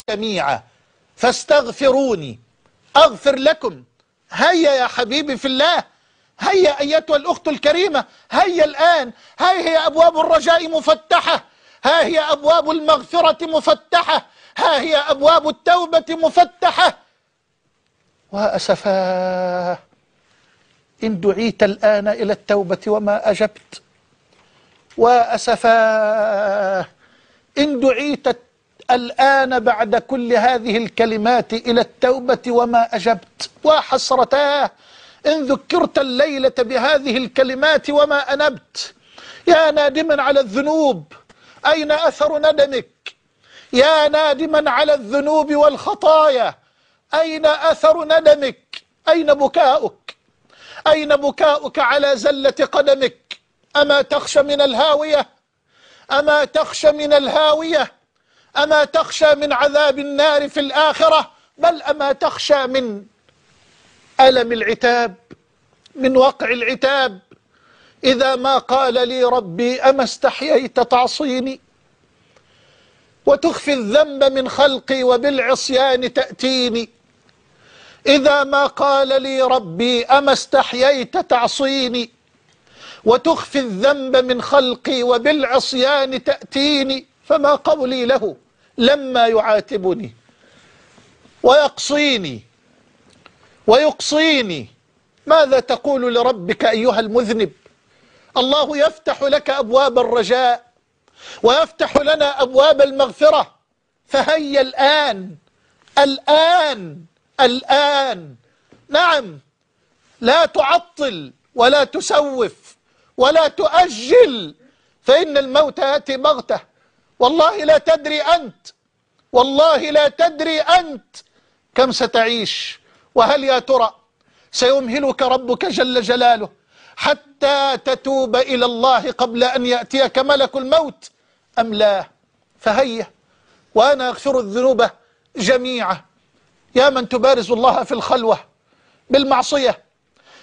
جميعا فاستغفروني أغفر لكم. هيا يا حبيبي في الله، هيا أيتها الأخت الكريمة، هيا الآن، ها هي أبواب الرجاء مفتحة، ها هي أبواب المغفرة مفتحة، ها هي أبواب التوبة مفتحة. وأسفاه إن دعيت الآن إلى التوبة وما أجبت، وأسفاه إن دعيت الآن بعد كل هذه الكلمات إلى التوبة وما أجبت، وحسرتاه إن ذكرت الليلة بهذه الكلمات وما أنبت. يا نادما على الذنوب، أين أثر ندمك؟ يا نادما على الذنوب والخطايا، أين أثر ندمك؟ أين بكاؤك؟ أين بكاؤك على زلة قدمك؟ أما تخشى من الهاوية؟ أما تخشى من الهاوية؟ أما تخشى من عذاب النار في الآخرة؟ بل أما تخشى من ألم العتاب، من وقع العتاب؟ إذا ما قال لي ربي أما استحييت تعصيني وتخفي الذنب من خلقي وبالعصيان تأتيني. إذا ما قال لي ربي أما استحييت تعصيني وتخفي الذنب من خلقي وبالعصيان تأتيني، فما قولي له لما يعاتبني ويقصيني ويقصيني؟ ماذا تقول لربك أيها المذنب؟ الله يفتح لك أبواب الرجاء ويفتح لنا أبواب المغفرة، فهيا الآن الآن الآن. نعم، لا تعطل ولا تسوف ولا تؤجل، فإن الموت يأتي بغتة. والله لا تدري أنت، والله لا تدري أنت كم ستعيش، وهل يا ترى سيمهلك ربك جل جلاله حتى تتوب إلى الله قبل أن يأتيك ملك الموت أم لا؟ فهيا، وأنا أغفر الذنوب جميعا. يا من تبارز الله في الخلوة بالمعصية،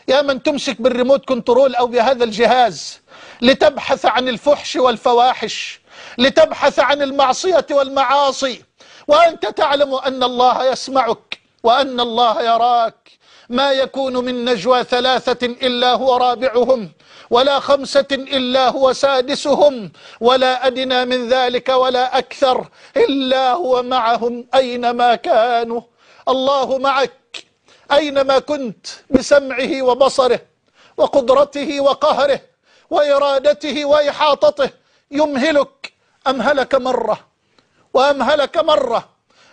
يا من تمسك بالريموت كنترول أو بهذا الجهاز لتبحث عن الفحش والفواحش، لتبحث عن المعصية والمعاصي، وأنت تعلم أن الله يسمعك وأن الله يراك. ما يكون من نجوى ثلاثة إلا هو رابعهم، ولا خمسة إلا هو سادسهم، ولا أدنى من ذلك ولا أكثر إلا هو معهم أينما كانوا. الله معك أينما كنت، بسمعه وبصره وقدرته وقهره وإرادته وإحاطته. يمهلك، أمهلك مرة وأمهلك مرة،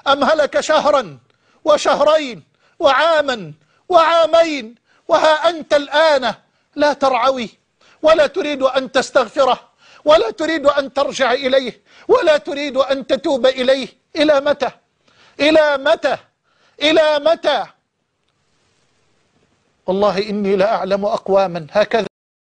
أمهلك شهرا وشهرين وعاما وعامين، وها أنت الآن لا ترعوي ولا تريد أن تستغفره ولا تريد أن ترجع إليه ولا تريد أن تتوب إليه. إلى متى؟ إلى متى؟ إلى متى؟ والله إني لأعلم أقواما هكذا